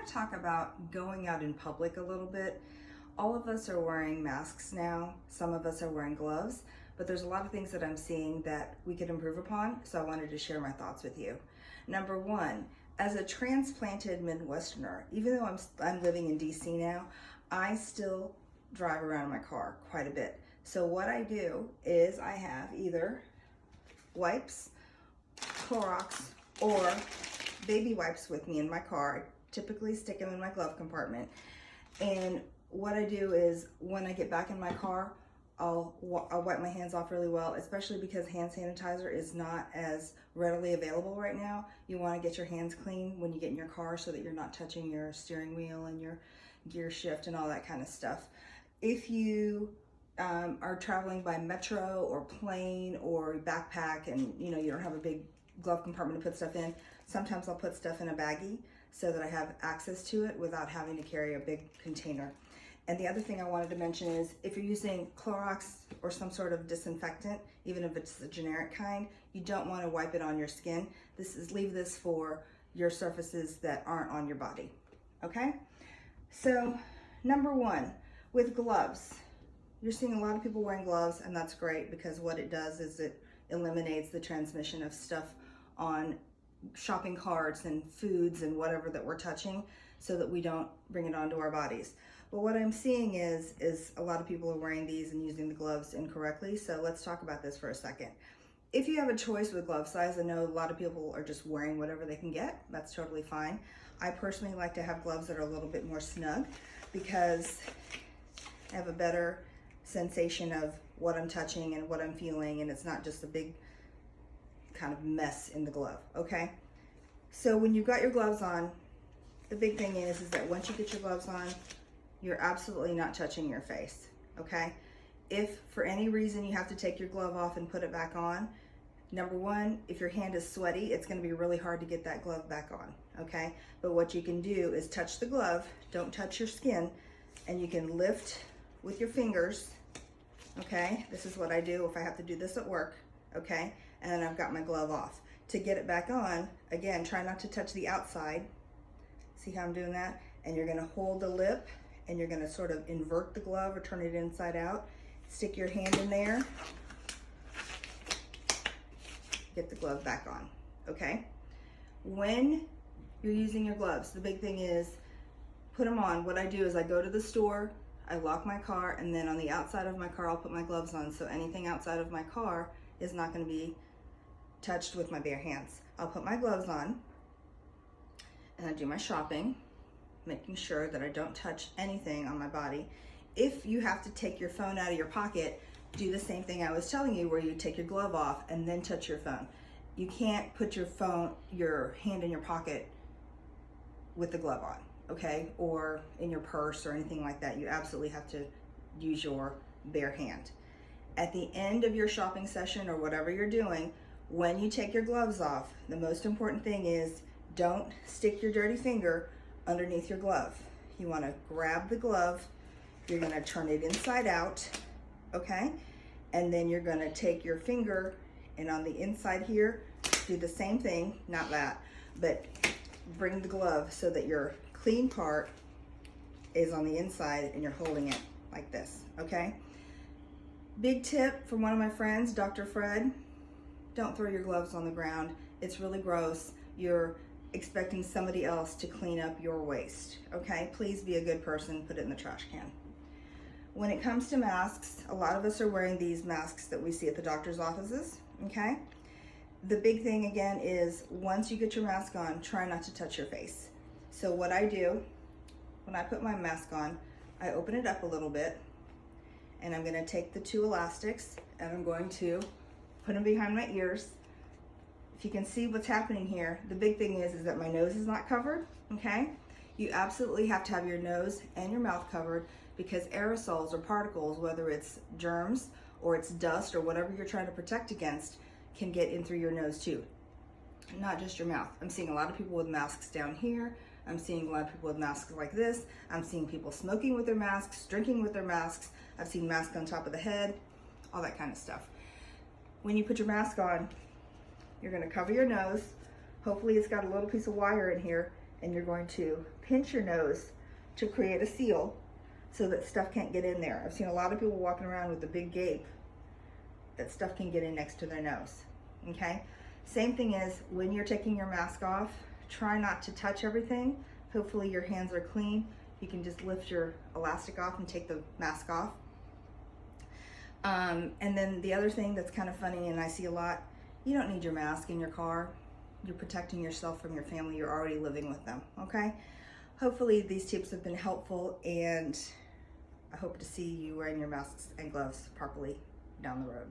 want to talk about going out in public a little bit. All of us are wearing masks now. Some of us are wearing gloves, but there's a lot of things that I'm seeing that we could improve upon, so I wanted to share my thoughts with you. Number one, as a transplanted Midwesterner, even though I'm living in DC now, I still drive around in my car quite a bit. So what I do is I have either wipes, Clorox, or baby wipes with me in my car. I typically stick them in my glove compartment. And what I do is when I get back in my car, I'll wipe my hands off really well, especially because hand sanitizer is not as readily available right now. You want to get your hands clean when you get in your car so that you're not touching your steering wheel and your gear shift and all that kind of stuff. If you are traveling by metro or plane or backpack and you don't have a big glove compartment to put stuff in, sometimes I'll put stuff in a baggie so that I have access to it without having to carry a big container. And the other thing I wanted to mention is if you're using Clorox or some sort of disinfectant, even if it's a generic kind, you don't want to wipe it on your skin. Leave this for your surfaces that aren't on your body, okay? So number one, with gloves, you're seeing a lot of people wearing gloves, and that's great because what it does is it eliminates the transmission of stuff on shopping carts and foods and whatever that we're touching so that we don't bring it onto our bodies. But what I'm seeing is a lot of people are wearing these and using the gloves incorrectly. So let's talk about this for a second. If you have a choice with glove size, I know a lot of people are just wearing whatever they can get. That's totally fine. I personally like to have gloves that are a little bit more snug because I have a better sensation of what I'm touching and what I'm feeling, and it's not just a big kind of mess in the glove, okay? So when you've got your gloves on, the big thing is that once you get your gloves on, you're absolutely not touching your face, okay? If for any reason you have to take your glove off and put it back on, number one, if your hand is sweaty, it's gonna be really hard to get that glove back on, okay? But what you can do is touch the glove, don't touch your skin, and you can lift with your fingers, okay? This is what I do if I have to do this at work, okay? And then I've got my glove off. To get it back on, again, try not to touch the outside. See how I'm doing that? And you're gonna hold the lip and you're gonna sort of invert the glove or turn it inside out. Stick your hand in there. Get the glove back on, okay? When you're using your gloves, the big thing is put them on. What I do is I go to the store, I lock my car, and then on the outside of my car, I'll put my gloves on. So anything outside of my car is not gonna be touched with my bare hands. I'll put my gloves on and I do my shopping, making sure that I don't touch anything on my body. If you have to take your phone out of your pocket, do the same thing I was telling you where you take your glove off and then touch your phone. You can't put your hand in your pocket with the glove on, okay? Or in your purse or anything like that. You absolutely have to use your bare hand. At the end of your shopping session or whatever you're doing, when you take your gloves off, the most important thing is don't stick your dirty finger underneath your glove. You want to grab the glove, you're going to turn it inside out, okay? And then you're going to take your finger and on the inside here, do the same thing, not that, but bring the glove so that your clean part is on the inside and you're holding it like this, okay? Big tip from one of my friends, Dr. Fred, don't throw your gloves on the ground. It's really gross. You're expecting somebody else to clean up your waste, okay? Please be a good person, put it in the trash can. When it comes to masks, a lot of us are wearing these masks that we see at the doctor's offices, okay? The big thing again is once you get your mask on, try not to touch your face. So what I do, when I put my mask on, I open it up a little bit and I'm gonna take the two elastics and I'm going to put them behind my ears. If you can see what's happening here, the big thing is that my nose is not covered, okay? You absolutely have to have your nose and your mouth covered because aerosols or particles, whether it's germs or it's dust or whatever you're trying to protect against, can get in through your nose too, not just your mouth. I'm seeing a lot of people with masks down here. I'm seeing a lot of people with masks like this. I'm seeing people smoking with their masks, drinking with their masks. I've seen masks on top of the head, all that kind of stuff. When you put your mask on, you're gonna cover your nose. Hopefully it's got a little piece of wire in here and you're going to pinch your nose to create a seal so that stuff can't get in there. I've seen a lot of people walking around with a big gape that stuff can get in next to their nose, okay? Same thing is when you're taking your mask off, try not to touch everything. Hopefully your hands are clean. You can just lift your elastic off and take the mask off. And then the other thing that's kind of funny, and I see a lot, you don't need your mask in your car. You're protecting yourself from your family. You're already living with them, okay? Hopefully these tips have been helpful, and I hope to see you wearing your masks and gloves properly down the road.